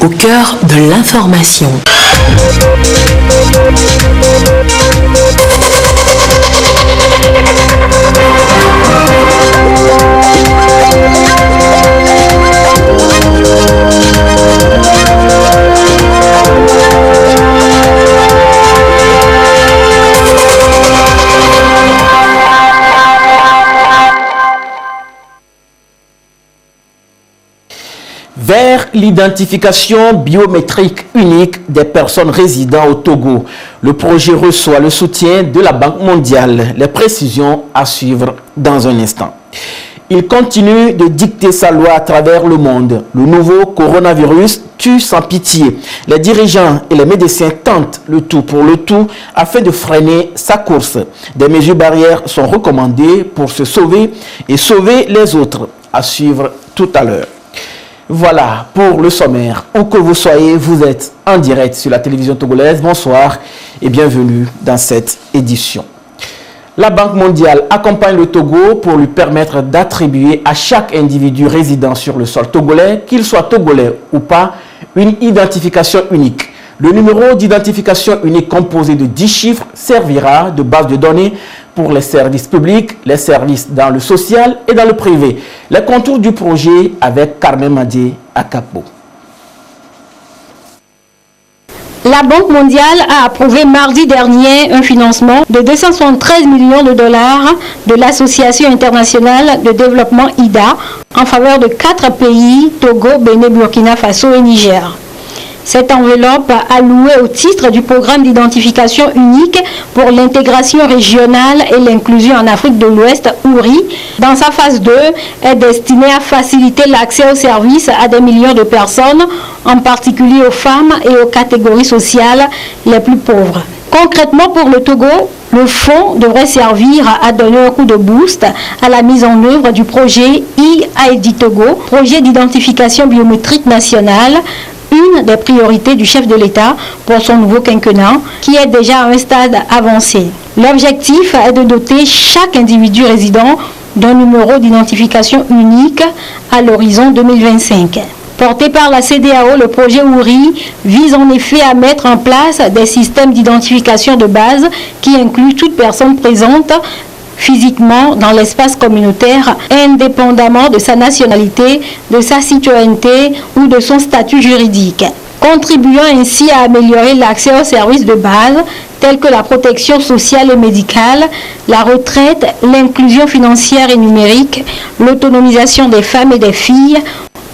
au cœur de l'information. Vers l'identification biométrique unique des personnes résidant au Togo, le projet reçoit le soutien de la Banque mondiale. Les précisions à suivre dans un instant. Il continue de dicter sa loi à travers le monde. Le nouveau coronavirus tue sans pitié. Les dirigeants et les médecins tentent le tout pour le tout afin de freiner sa course. Des mesures barrières sont recommandées pour se sauver et sauver les autres. À suivre tout à l'heure. Voilà pour le sommaire. Où que vous soyez, vous êtes en direct sur la télévision togolaise. Bonsoir et bienvenue dans cette édition. La Banque mondiale accompagne le Togo pour lui permettre d'attribuer à chaque individu résidant sur le sol togolais, qu'il soit togolais ou pas, une identification unique. Le numéro d'identification unique composé de 10 chiffres servira de base de données pour les services publics, les services dans le social et dans le privé. Les contours du projet avec Carmen Madié à Capo. La Banque mondiale a approuvé mardi dernier un financement de 273 millions de dollars de l'Association internationale de développement IDA en faveur de 4 pays, Togo, Bénin, Burkina Faso et Niger. Cette enveloppe allouée au titre du programme d'identification unique pour l'intégration régionale et l'inclusion en Afrique de l'Ouest, OURI, dans sa phase 2, est destinée à faciliter l'accès aux services à des millions de personnes, en particulier aux femmes et aux catégories sociales les plus pauvres. Concrètement, pour le Togo, le fonds devrait servir à donner un coup de boost à la mise en œuvre du projet e-ID Togo, projet d'identification biométrique nationale, une des priorités du chef de l'État pour son nouveau quinquennat, qui est déjà à un stade avancé. L'objectif est de doter chaque individu résident d'un numéro d'identification unique à l'horizon 2025. Porté par la CEDEAO, le projet OURI vise en effet à mettre en place des systèmes d'identification de base qui incluent toute personne présente physiquement dans l'espace communautaire, indépendamment de sa nationalité, de sa citoyenneté ou de son statut juridique, contribuant ainsi à améliorer l'accès aux services de base tels que la protection sociale et médicale, la retraite, l'inclusion financière et numérique, l'autonomisation des femmes et des filles,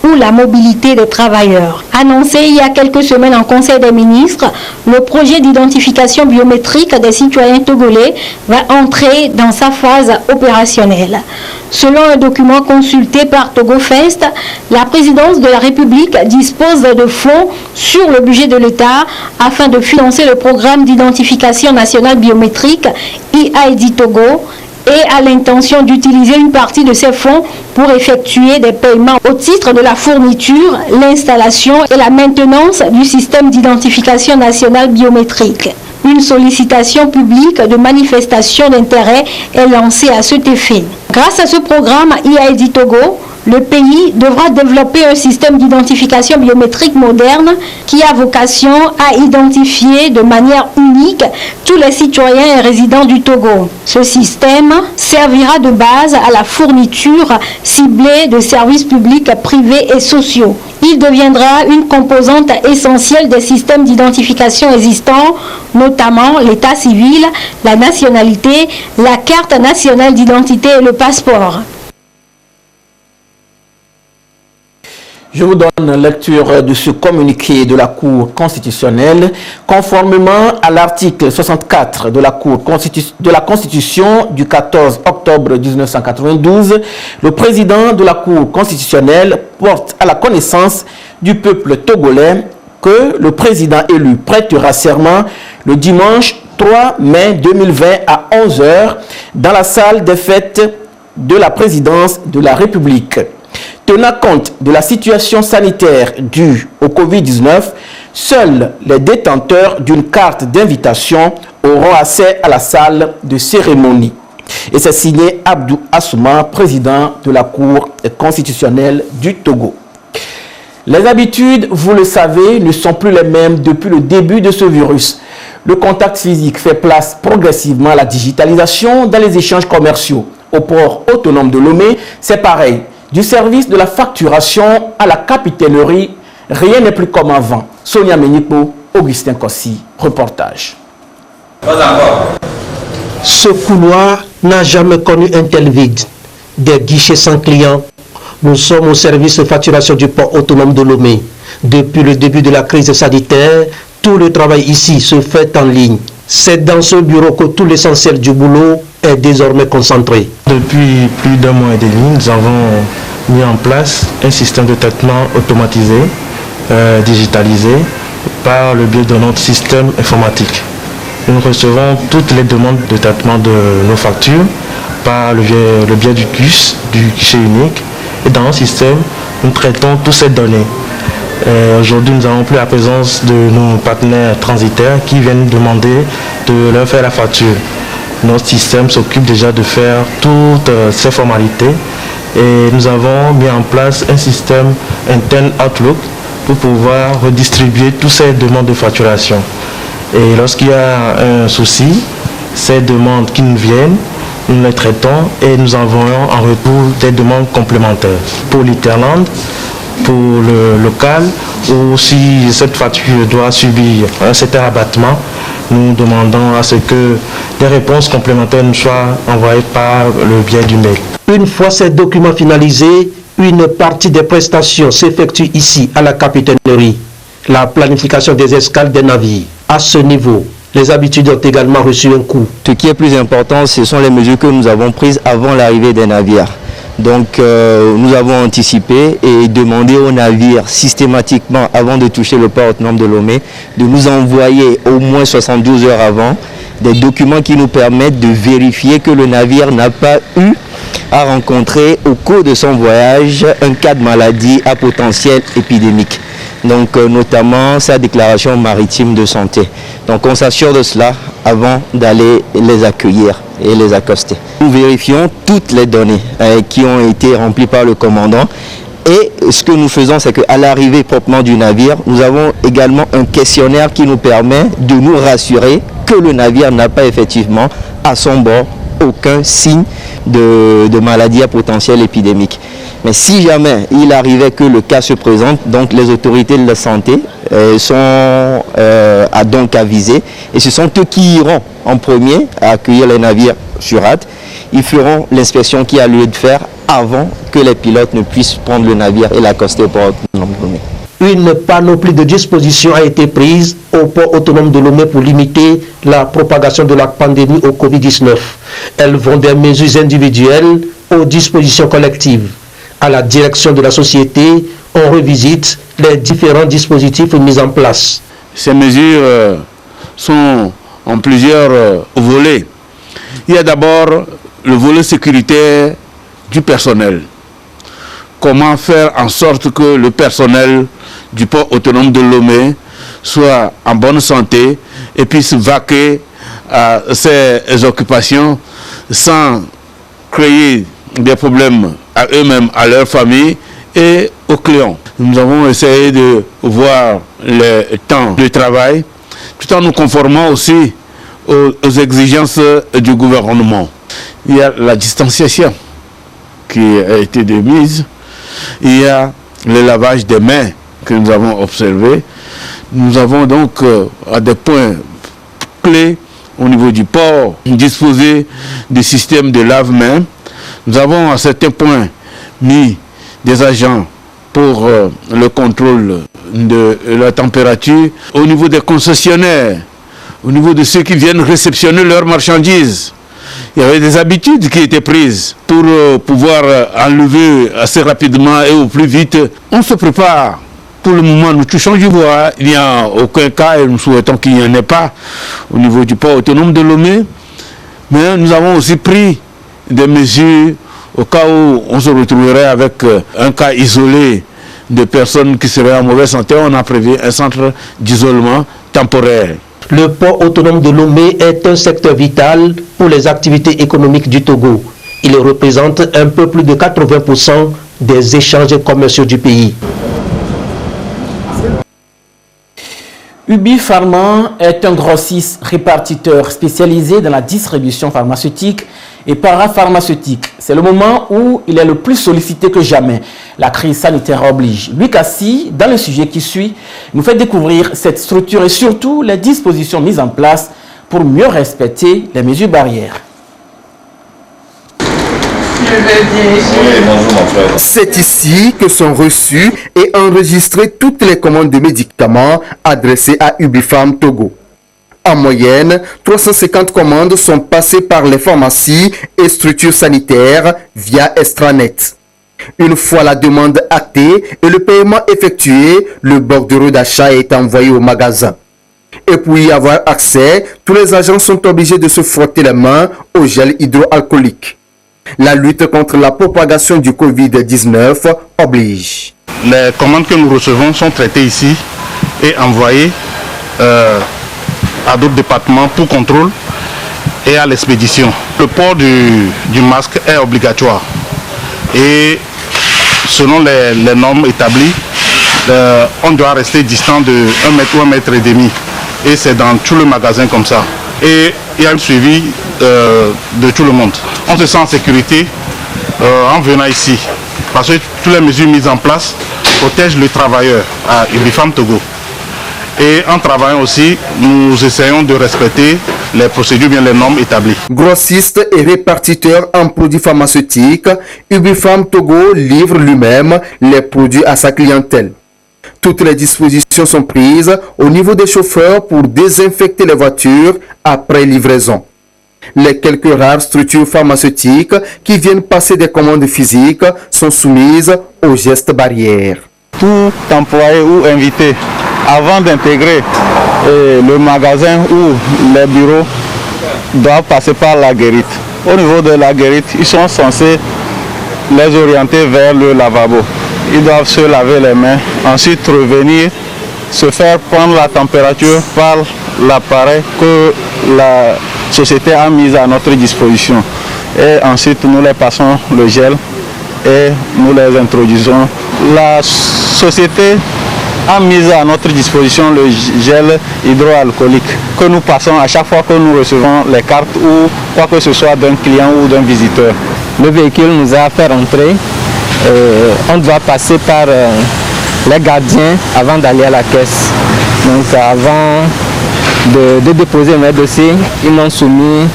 ou la mobilité des travailleurs. Annoncé il y a quelques semaines en Conseil des ministres, le projet d'identification biométrique des citoyens togolais va entrer dans sa phase opérationnelle. Selon un document consulté par TogoFest, la présidence de la République dispose de fonds sur le budget de l'État afin de financer le programme d'identification nationale biométrique e-ID Togo, et a l'intention d'utiliser une partie de ces fonds pour effectuer des paiements au titre de la fourniture, l'installation et la maintenance du système d'identification nationale biométrique. Une sollicitation publique de manifestation d'intérêt est lancée à cet effet. Grâce à ce programme e-ID Togo, le pays devra développer un système d'identification biométrique moderne qui a vocation à identifier de manière unique tous les citoyens et résidents du Togo. Ce système servira de base à la fourniture ciblée de services publics, privés et sociaux. Il deviendra une composante essentielle des systèmes d'identification existants, notamment l'état civil, la nationalité, la carte nationale d'identité et le passeport. Je vous donne lecture de ce communiqué de la Cour constitutionnelle. Conformément à l'article 64 de la Constitution du 14 octobre 1992, le président de la Cour constitutionnelle porte à la connaissance du peuple togolais que le président élu prêtera serment le dimanche 3 mai 2020 à 11 h dans la salle des fêtes de la présidence de la République. Tenant compte de la situation sanitaire due au Covid-19, seuls les détenteurs d'une carte d'invitation auront accès à la salle de cérémonie. Et c'est signé Abdou Assouma, président de la Cour constitutionnelle du Togo. Les habitudes, vous le savez, ne sont plus les mêmes depuis le début de ce virus. Le contact physique fait place progressivement à la digitalisation dans les échanges commerciaux. Au port autonome de Lomé, c'est pareil. Du service de la facturation à la capitainerie, rien n'est plus comme avant. Sonia Menipo, Augustin Kossi, reportage. Ce couloir n'a jamais connu un tel vide. Des guichets sans clients. Nous sommes au service de facturation du port autonome de Lomé. Depuis le début de la crise sanitaire, tout le travail ici se fait en ligne. C'est dans ce bureau que tout l'essentiel du boulot est désormais concentré. Depuis plus d'un mois et demi, nous avons mis en place un système de traitement automatisé, digitalisé, par le biais de notre système informatique. Nous recevons toutes les demandes de traitement de nos factures par le biais du CUS, du guichet unique. Et dans notre système, nous traitons toutes ces données. Aujourd'hui, nous n'avons plus la présence de nos partenaires transitaires qui viennent demander de leur faire la facture. Notre système s'occupe déjà de faire toutes ces formalités et nous avons mis en place un système interne Outlook pour pouvoir redistribuer toutes ces demandes de facturation. Et lorsqu'il y a un souci, ces demandes qui nous viennent, nous les traitons et nous envoyons en retour des demandes complémentaires pour l'Interland, pour le local, ou si cette facture doit subir un certain abattement, nous demandons à ce que des réponses complémentaires nous soient envoyées par le biais du mail. Une fois ces documents finalisés, une partie des prestations s'effectue ici à la capitainerie. La planification des escales des navires. À ce niveau, les habitudes ont également reçu un coup. Ce qui est plus important, ce sont les mesures que nous avons prises avant l'arrivée des navires. Donc nous avons anticipé et demandé aux navires systématiquement, avant de toucher le port autonome de Lomé, de nous envoyer au moins 72 heures avant des documents qui nous permettent de vérifier que le navire n'a pas eu à rencontrer au cours de son voyage un cas de maladie à potentiel épidémique. Donc notamment sa déclaration maritime de santé. Donc on s'assure de cela avant d'aller les accueillir et les accoster. Nous vérifions toutes les données qui ont été remplies par le commandant et ce que nous faisons, c'est qu'à l'arrivée proprement du navire, nous avons également un questionnaire qui nous permet de nous rassurer que le navire n'a pas effectivement à son bord aucun signe de maladie à potentiel épidémique. Mais si jamais il arrivait que le cas se présente, donc les autorités de la santé sont donc avisées et ce sont eux qui iront en premier à accueillir les navires sur hâte. Ils feront l'inspection qui a lieu de faire avant que les pilotes ne puissent prendre le navire et l'accoster au port autonome de Lomé. Une panoplie de dispositions a été prise au port autonome de Lomé pour limiter la propagation de la pandémie au Covid-19. Elles vont des mesures individuelles aux dispositions collectives. À la direction de la société, on revisite les différents dispositifs mis en place. Ces mesures sont en plusieurs volets. Il y a d'abord le volet sécuritaire du personnel. Comment faire en sorte que le personnel du port autonome de Lomé soit en bonne santé et puisse vaquer à ses occupations sans créer des problèmes à eux-mêmes, à leur famille et aux clients. Nous avons essayé de voir les temps de travail tout en nous conformant aussi aux exigences du gouvernement. Il y a la distanciation qui a été de mise. Il y a le lavage des mains que nous avons observé. Nous avons donc à des points clés au niveau du port disposé de systèmes de lave-mains. Nous avons à certains points mis des agents pour le contrôle de la température. Au niveau des concessionnaires, au niveau de ceux qui viennent réceptionner leurs marchandises, il y avait des habitudes qui étaient prises pour pouvoir enlever assez rapidement et au plus vite. On se prépare. Pour le moment, nous touchons du bois. Il n'y a aucun cas et nous souhaitons qu'il n'y en ait pas au niveau du port autonome de Lomé. Mais nous avons aussi pris des mesures au cas où on se retrouverait avec un cas isolé de personnes qui seraient en mauvaise santé. On a prévu un centre d'isolement temporaire. Le port autonome de Lomé est un secteur vital pour les activités économiques du Togo. Il représente un peu plus de 80% des échanges commerciaux du pays. Ubi Pharma est un grossiste répartiteur spécialisé dans la distribution pharmaceutique et parapharmaceutique. C'est le moment où il est le plus sollicité que jamais. La crise sanitaire oblige. Louis Cassi, dans le sujet qui suit, nous fait découvrir cette structure et surtout les dispositions mises en place pour mieux respecter les mesures barrières. C'est ici que sont reçues et enregistrées toutes les commandes de médicaments adressées à Ubipharm Togo. En moyenne, 350 commandes sont passées par les pharmacies et structures sanitaires via Extranet. Une fois la demande actée et le paiement effectué, le bordereau d'achat est envoyé au magasin. Et pour y avoir accès, tous les agents sont obligés de se frotter les mains au gel hydroalcoolique. La lutte contre la propagation du Covid-19 oblige. Les commandes que nous recevons sont traitées ici et envoyées à d'autres départements pour contrôle et à l'expédition. Le port du masque est obligatoire et selon les normes établies, on doit rester distant de 1 mètre ou 1,5 mètres. Et c'est dans tout le magasin comme ça. Et il y a un suivi de tout le monde. On se sent en sécurité en venant ici. Parce que toutes les mesures mises en place protègent le travailleur à Ubipharm Togo. Et en travaillant aussi, nous essayons de respecter les procédures, bien les normes établies. Grossiste et répartiteur en produits pharmaceutiques, Ubipharm Togo livre lui-même les produits à sa clientèle. Toutes les dispositions sont prises au niveau des chauffeurs pour désinfecter les voitures après livraison. Les quelques rares structures pharmaceutiques qui viennent passer des commandes physiques sont soumises aux gestes barrières. Tout employé ou invité, avant d'intégrer le magasin ou les bureaux, doivent passer par la guérite. Au niveau de la guérite, ils sont censés les orienter vers le lavabo. Ils doivent se laver les mains, ensuite revenir, se faire prendre la température par l'appareil que la société a mis à notre disposition. Et ensuite, nous les passons le gel et nous les introduisons. La société a mis à notre disposition le gel hydroalcoolique que nous passons à chaque fois que nous recevons les cartes ou quoi que ce soit d'un client ou d'un visiteur. Le véhicule nous a fait rentrer. On doit passer par les gardiens avant d'aller à la caisse. Donc avant de déposer mes dossiers, ils m'ont soumis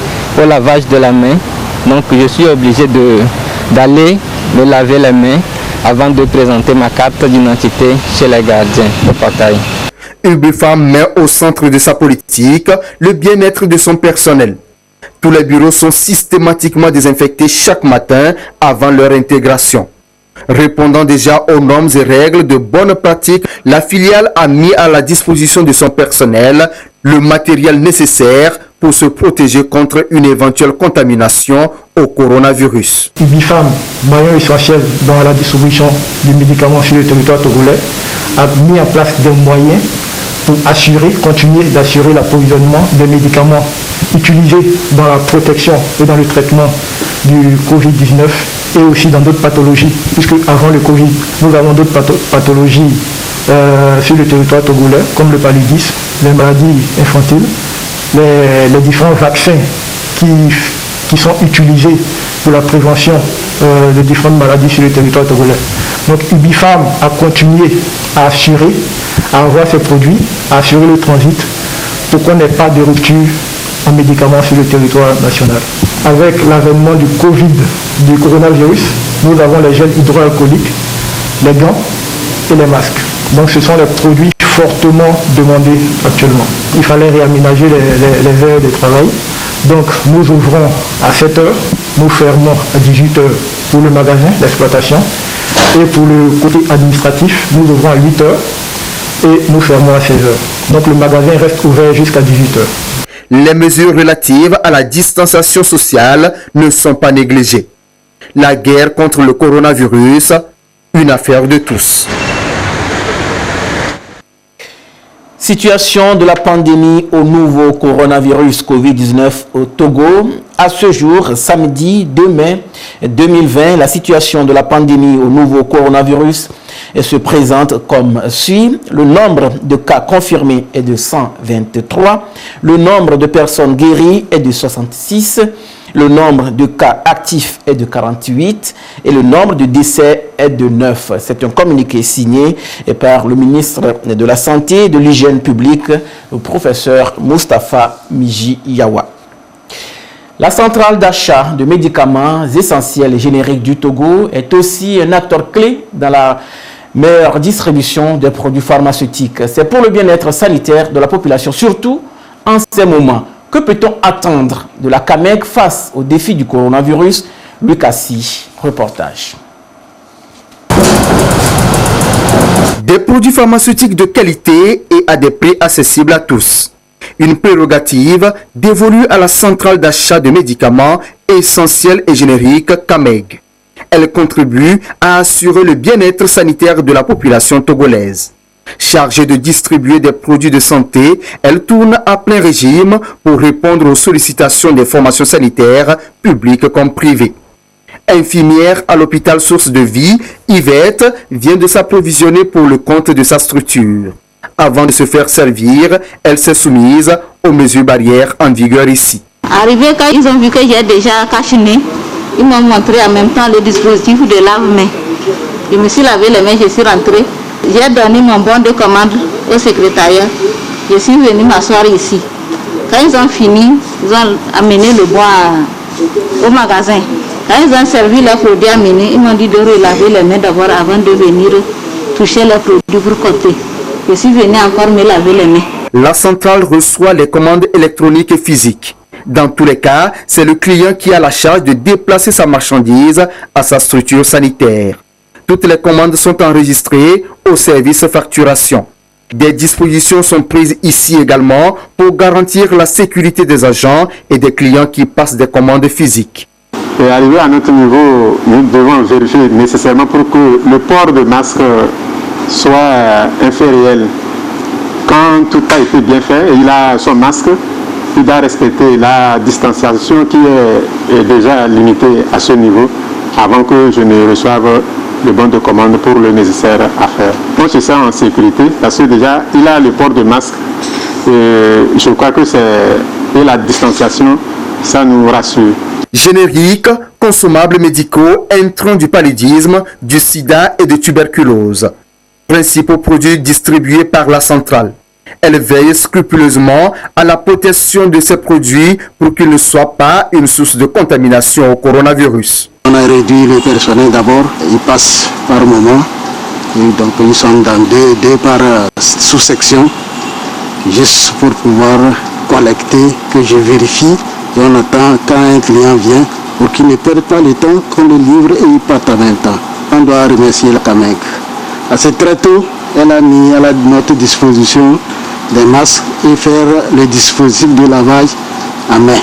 au lavage de la main. Donc je suis obligé d'aller me laver les mains avant de présenter ma carte d'identité chez les gardiens de portail. Ubipharm met au centre de sa politique le bien-être de son personnel. Tous les bureaux sont systématiquement désinfectés chaque matin avant leur intégration. Répondant déjà aux normes et règles de bonne pratique, la filiale a mis à la disposition de son personnel le matériel nécessaire pour se protéger contre une éventuelle contamination au coronavirus. Ubipharm, maillon essentiel dans la distribution des médicaments sur le territoire togolais, a mis en place des moyens pour continuer d'assurer l'approvisionnement des médicaments utilisés dans la protection et dans le traitement du Covid-19 et aussi dans d'autres pathologies, puisque avant le Covid, nous avons d'autres pathologies sur le territoire togolais, comme le paludisme, les maladies infantiles, les différents vaccins qui sont utilisés pour la prévention de différentes maladies sur le territoire togolais. Donc Ubipharm a continué à assurer, à avoir ces produits, à assurer le transit pour qu'on n'ait pas de rupture en médicaments sur le territoire national. Avec l'avènement du coronavirus, nous avons les gels hydroalcooliques, les gants et les masques. Donc ce sont les produits fortement demandés actuellement. Il fallait réaménager les heures de travail. Donc nous ouvrons à 7 h, nous fermons à 18 h pour le magasin d'exploitation. Et pour le côté administratif, nous ouvrons à 8 h et nous fermons à 16 h. Donc le magasin reste ouvert jusqu'à 18 h. Les mesures relatives à la distanciation sociale ne sont pas négligées. La guerre contre le coronavirus, une affaire de tous. Situation de la pandémie au nouveau coronavirus Covid-19 au Togo. À ce jour, samedi 2 mai 2020, la situation de la pandémie au nouveau coronavirus et se présente comme suit. Le nombre de cas confirmés est de 123. Le nombre de personnes guéries est de 66. Le nombre de cas actifs est de 48 et le nombre de décès est de 9. C'est un communiqué signé par le ministre de la Santé et de l'Hygiène publique, le professeur Moustapha Miji Yawa. La centrale d'achat de médicaments essentiels et génériques du Togo est aussi un acteur clé dans la meilleure distribution des produits pharmaceutiques. C'est pour le bien-être sanitaire de la population, surtout en ces moments. Que peut-on attendre de la CAMEG face au défi du coronavirus? Lucas Si, reportage. Des produits pharmaceutiques de qualité et à des prix accessibles à tous. Une prérogative dévolue à la centrale d'achat de médicaments essentiels et génériques CAMEG. Elle contribue à assurer le bien-être sanitaire de la population togolaise. Chargée de distribuer des produits de santé, elle tourne à plein régime pour répondre aux sollicitations des formations sanitaires, publiques comme privées. Infirmière à l'hôpital Source de Vie, Yvette vient de s'approvisionner pour le compte de sa structure. Avant de se faire servir, elle s'est soumise aux mesures barrières en vigueur ici. Arrivé quand ils ont vu que j'ai déjà cachiné, ils m'ont montré en même temps le dispositif de lave-main. Je me suis lavé les mains, je suis rentrée. J'ai donné mon bon de commande au secrétariat. Je suis venue m'asseoir ici. Quand ils ont fini, ils ont amené le bois au magasin. Quand ils ont servi leurs produits amenés, ils m'ont dit de relaver les mains d'abord avant de venir toucher les produits pour compter. Je suis venue encore me laver les mains. La centrale reçoit les commandes électroniques et physiques. Dans tous les cas, c'est le client qui a la charge de déplacer sa marchandise à sa structure sanitaire. Toutes les commandes sont enregistrées au service facturation. Des dispositions sont prises ici également pour garantir la sécurité des agents et des clients qui passent des commandes physiques. Et arrivé à notre niveau, nous devons vérifier nécessairement pour que le port de masque soit un fait réel. Quand tout a été bien fait et il a son masque, il doit respecter la distanciation qui est déjà limitée à ce niveau avant que je ne reçoive le bon de commande pour le nécessaire à faire. On se sent en sécurité parce que déjà il a le port de masque et je crois que c'est la distanciation, ça nous rassure. Génériques, consommables médicaux, intrants du paludisme, du sida et de tuberculose. Principaux produits distribués par la centrale. Elle veille scrupuleusement à la protection de ces produits pour qu'ils ne soient pas une source de contamination au coronavirus. On a réduit le personnel d'abord, ils passent par moment, et donc ils sont dans deux par sous-section, juste pour pouvoir collecter, que je vérifie, et on attend quand un client vient pour qu'il ne perde pas le temps qu'on le livre et il parte en même temps. On doit remercier la CAMEG. C'est très tôt, elle a mis à notre disposition des masques et faire le dispositif de lavage à main.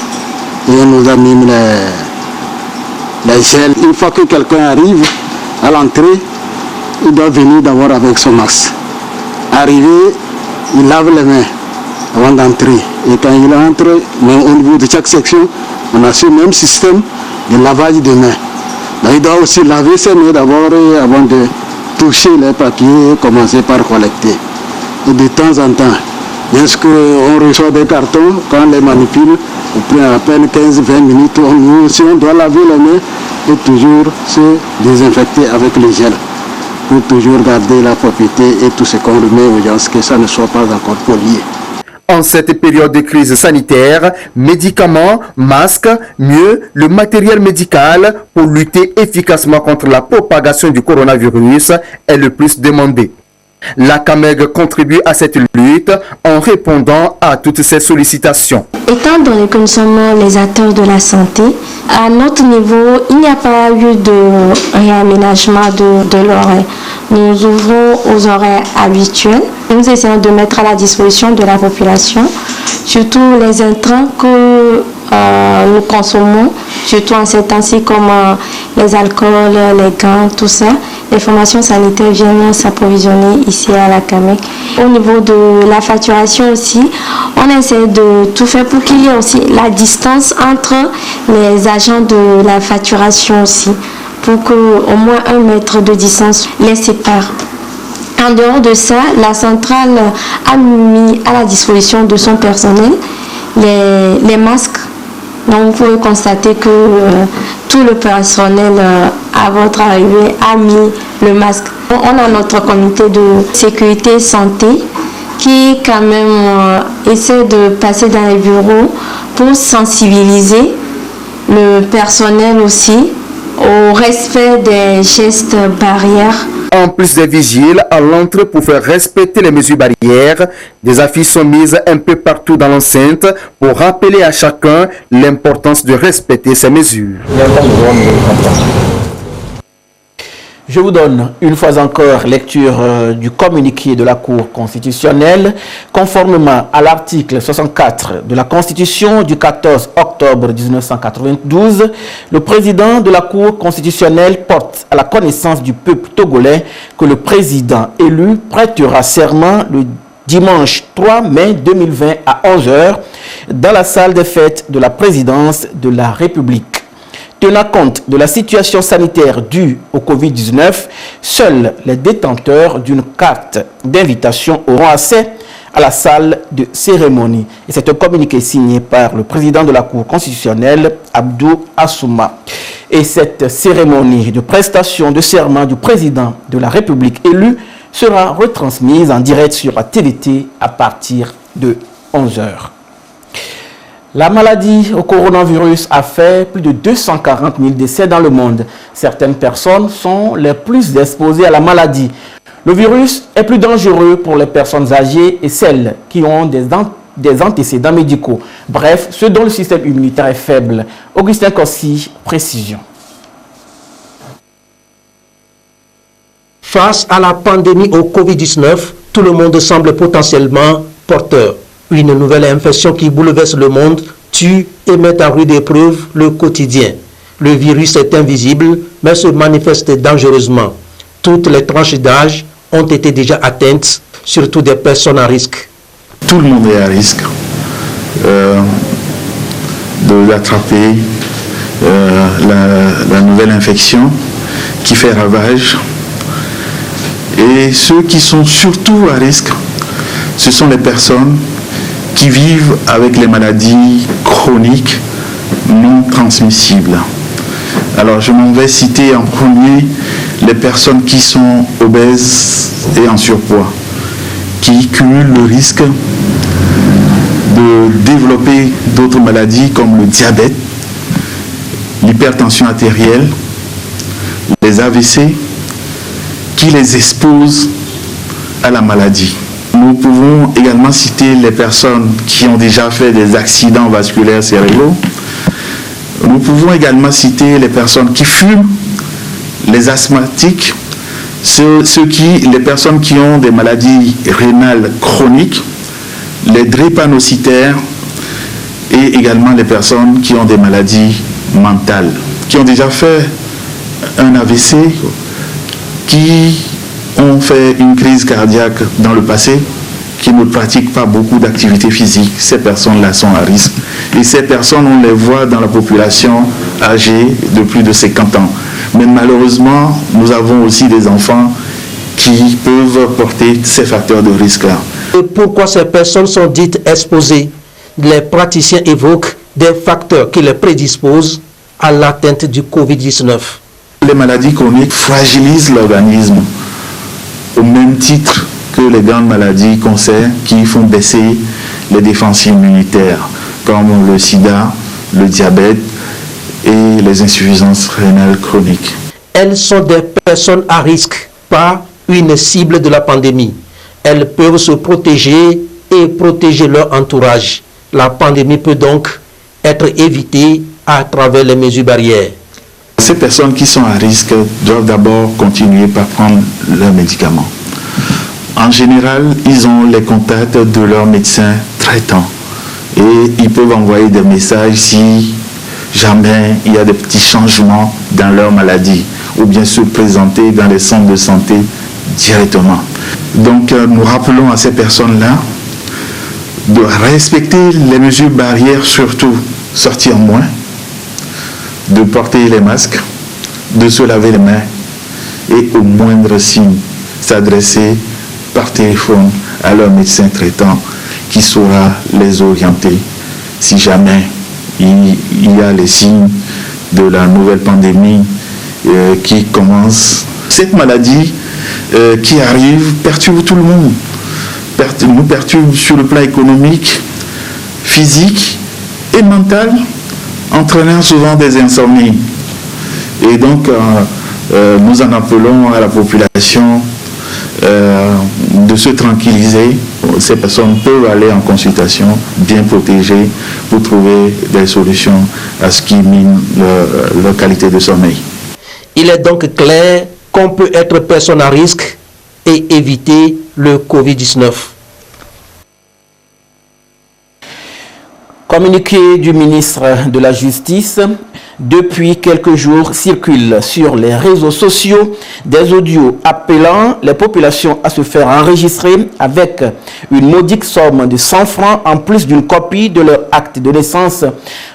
Et elle nous a mis les gels. Une fois que quelqu'un arrive à l'entrée, il doit venir d'abord avec son masque. Arrivé, il lave les mains avant d'entrer. Et quand il entre, même au niveau de chaque section, on a ce même système de lavage de mains. Donc, il doit aussi laver ses mains d'abord avant de toucher les papiers et commencer par collecter. Et de temps en temps, bien sûr qu'on reçoit des cartons, quand on les manipule, on prend à peine 15-20 minutes, nous aussi on doit laver les mains et toujours se désinfecter avec le gel pour toujours garder la propriété et tout ce qu'on remet aux gens, que ça ne soit pas encore pollué. En cette période de crise sanitaire, médicaments, masques, mieux le matériel médical pour lutter efficacement contre la propagation du coronavirus est le plus demandé. La CAMEG contribue à cette lutte en répondant à toutes ces sollicitations. Étant donné que nous sommes les acteurs de la santé, à notre niveau, il n'y a pas eu de réaménagement de l'horaire. Nous ouvrons aux horaires habituels. Nous essayons de mettre à la disposition de la population, surtout les intrants que nous consommons, surtout en ces temps-ci comme les alcools, les gants, tout ça. Les formations sanitaires viennent s'approvisionner ici à la CAMEG. Au niveau de la facturation aussi, on essaie de tout faire pour qu'il y ait aussi la distance entre les agents de la facturation aussi, pour qu'au moins 1 mètre de distance les sépare. En dehors de ça, la centrale a mis à la disposition de son personnel les masques. Donc vous pouvez constater que tout le personnel à votre arrivée a mis le masque. On a notre comité de sécurité santé qui quand même essaie de passer dans les bureaux pour sensibiliser le personnel aussi au respect des gestes barrières. En plus des vigiles à l'entrée pour faire respecter les mesures barrières, des affiches sont mises un peu partout dans l'enceinte pour rappeler à chacun l'importance de respecter ces mesures. Je vous donne une fois encore lecture du communiqué de la Cour constitutionnelle. Conformément à l'article 64 de la Constitution du 14 octobre 1992, le président de la Cour constitutionnelle porte à la connaissance du peuple togolais que le président élu prêtera serment le dimanche 3 mai 2020 à 11h dans la salle des fêtes de la présidence de la République. Tenant compte de la situation sanitaire due au Covid-19, seuls les détenteurs d'une carte d'invitation auront accès à la salle de cérémonie. Et c'est un communiqué signé par le président de la Cour constitutionnelle, Abdou Assouma. Et cette cérémonie de prestation de serment du président de la République élu sera retransmise en direct sur la TVT à partir de 11h. La maladie au coronavirus a fait plus de 240 000 décès dans le monde. Certaines personnes sont les plus exposées à la maladie. Le virus est plus dangereux pour les personnes âgées et celles qui ont des antécédents médicaux. Bref, ceux dont le système immunitaire est faible. Augustin Kossi, précision. Face à la pandémie au Covid-19, tout le monde semble potentiellement porteur. Une nouvelle infection qui bouleverse le monde, tue et met à rude épreuve le quotidien. Le virus est invisible, mais se manifeste dangereusement. Toutes les tranches d'âge ont été déjà atteintes, surtout des personnes à risque. Tout le monde est à risque de l'attraper, la nouvelle infection qui fait ravage. Et ceux qui sont surtout à risque, ce sont les personnes qui vivent avec les maladies chroniques non transmissibles. Alors je m'en vais citer en premier les personnes qui sont obèses et en surpoids, qui cumulent le risque de développer d'autres maladies comme le diabète, l'hypertension artérielle, les AVC, qui les exposent à la maladie. Nous pouvons également citer les personnes qui ont déjà fait des accidents vasculaires cérébraux. Nous pouvons également citer les personnes qui fument, les asthmatiques, les personnes qui ont des maladies rénales chroniques, les drépanocytaires et également les personnes qui ont des maladies mentales, qui ont déjà fait un AVC, qui ont fait une crise cardiaque dans le passé, qui ne pratiquent pas beaucoup d'activité physique. Ces personnes-là sont à risque. Et ces personnes, on les voit dans la population âgée de plus de 50 ans. Mais malheureusement, nous avons aussi des enfants qui peuvent porter ces facteurs de risque-là. Pourquoi ces personnes sont dites exposées? Les praticiens évoquent des facteurs qui les prédisposent à l'atteinte du Covid-19. Les maladies chroniques fragilisent l'organisme au même titre que les grandes maladies cancer qui font baisser les défenses immunitaires, comme le sida, le diabète et les insuffisances rénales chroniques. Elles sont des personnes à risque, pas une cible de la pandémie. Elles peuvent se protéger et protéger leur entourage. La pandémie peut donc être évitée à travers les mesures barrières. Ces personnes qui sont à risque doivent d'abord continuer par prendre leurs médicaments. En général, ils ont les contacts de leur médecin traitant et ils peuvent envoyer des messages si jamais il y a des petits changements dans leur maladie ou bien se présenter dans les centres de santé directement. Donc nous rappelons à ces personnes-là de respecter les mesures barrières, surtout sortir moins, de porter les masques, de se laver les mains et au moindre signe s'adresser par téléphone à leur médecin traitant qui saura les orienter si jamais il y a les signes de la nouvelle pandémie qui commence. Cette maladie qui arrive perturbe tout le monde, nous perturbe sur le plan économique, physique et mental, entraînant souvent des insomnies. Et donc, nous en appelons à la population de se tranquilliser. Ces personnes peuvent aller en consultation, bien protégées, pour trouver des solutions à ce qui mine leur qualité de sommeil. Il est donc clair qu'on peut être personne à risque et éviter le Covid-19. Communiqué du ministre de la Justice, depuis quelques jours circulent sur les réseaux sociaux des audios appelant les populations à se faire enregistrer avec une modique somme de 100 francs en plus d'une copie de leur acte de naissance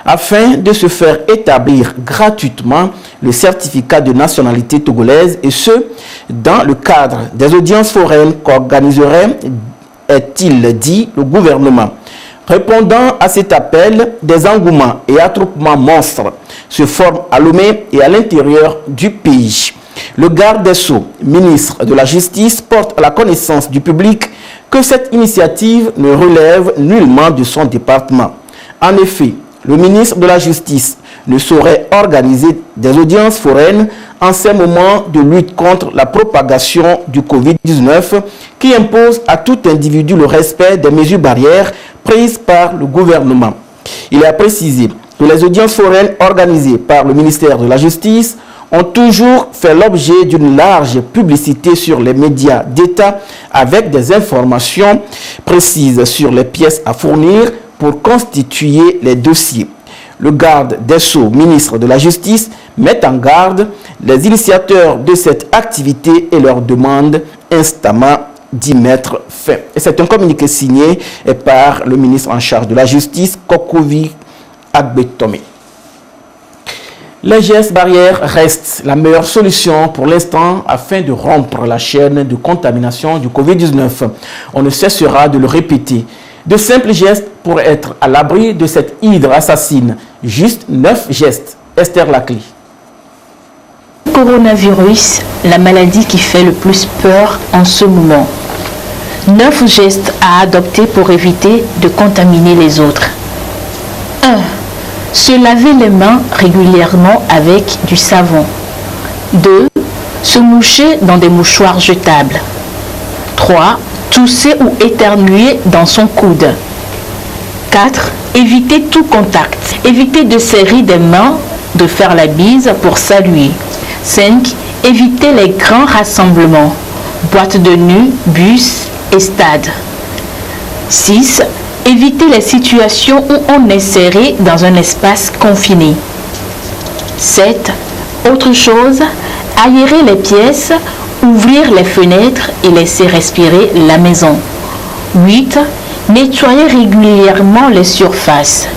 afin de se faire établir gratuitement le certificat de nationalité togolaise, et ce, dans le cadre des audiences foraines qu'organiserait, est-il dit, le gouvernement. Répondant à cet appel, des engouements et attroupements monstres se forment à Lomé et à l'intérieur du pays. Le garde des Sceaux, ministre de la Justice, porte à la connaissance du public que cette initiative ne relève nullement de son département. En effet, le ministre de la Justice ne saurait organiser des audiences foraines en ces moments de lutte contre la propagation du Covid-19 qui impose à tout individu le respect des mesures barrières prises par le gouvernement. Il a précisé que les audiences foraines organisées par le ministère de la Justice ont toujours fait l'objet d'une large publicité sur les médias d'État avec des informations précises sur les pièces à fournir pour constituer les dossiers. Le garde des Sceaux, ministre de la Justice, met en garde les initiateurs de cette activité et leur demande instamment d'y mettre fin. Et c'est un communiqué signé par le ministre en charge de la Justice, Kokovi Agbetome. Les gestes barrières restent la meilleure solution pour l'instant afin de rompre la chaîne de contamination du Covid-19. On ne cessera de le répéter. De simples gestes pour être à l'abri de cette hydre assassine. Juste 9 gestes. Esther Lacli. Coronavirus, la maladie qui fait le plus peur en ce moment. 9 gestes à adopter pour éviter de contaminer les autres. 1. Se laver les mains régulièrement avec du savon. 2. Se moucher dans des mouchoirs jetables. 3. Tousser ou éternuer dans son coude. 4. Éviter tout contact. Éviter de serrer des mains, de faire la bise pour saluer. 5. Éviter les grands rassemblements. Boîtes de nuit, bus et stades. 6. Éviter les situations où on est serré dans un espace confiné. 7. Autre chose, aérer les pièces, ouvrir les fenêtres et laisser respirer la maison. 8. Nettoyer régulièrement les surfaces.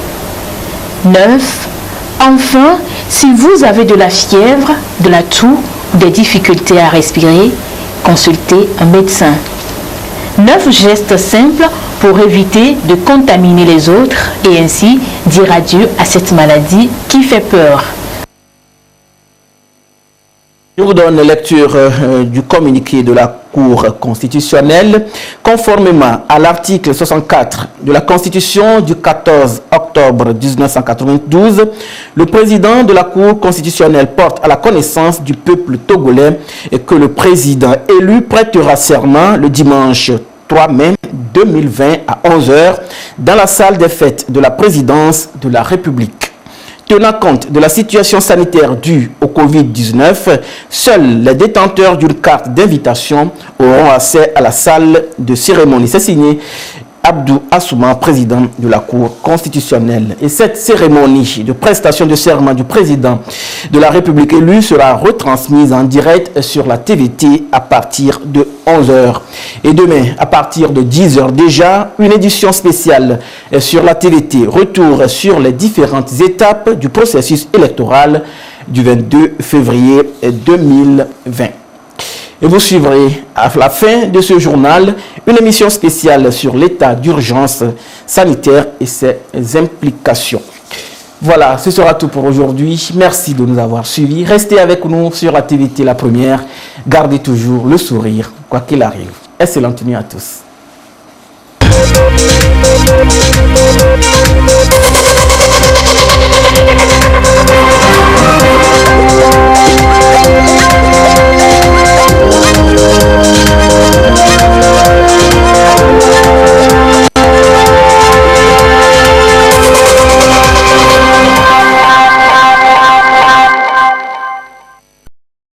9. Enfin, si vous avez de la fièvre, de la toux ou des difficultés à respirer, consultez un médecin. 9 gestes simples pour éviter de contaminer les autres et ainsi dire adieu à cette maladie qui fait peur. Je vous donne lecture du communiqué de la Cour constitutionnelle. Conformément à l'article 64 de la Constitution du 14 octobre 1992, le président de la Cour constitutionnelle porte à la connaissance du peuple togolais et que le président élu prêtera serment le dimanche 3 mai 2020 à 11h dans la salle des fêtes de la présidence de la République. Tenant compte de la situation sanitaire due au Covid-19, seuls les détenteurs d'une carte d'invitation auront accès à la salle de cérémonie. C'est signé Abdou Assouma, président de la Cour constitutionnelle. Et cette cérémonie de prestation de serment du président de la République élue sera retransmise en direct sur la TVT à partir de 11h. Et demain, à partir de 10h déjà, une édition spéciale sur la TVT. Retour sur les différentes étapes du processus électoral du 22 février 2020. Et vous suivrez à la fin de ce journal une émission spéciale sur l'état d'urgence sanitaire et ses implications. Voilà, ce sera tout pour aujourd'hui. Merci de nous avoir suivis. Restez avec nous sur la TVT La Première. Gardez toujours le sourire, quoi qu'il arrive. Excellente nuit à tous.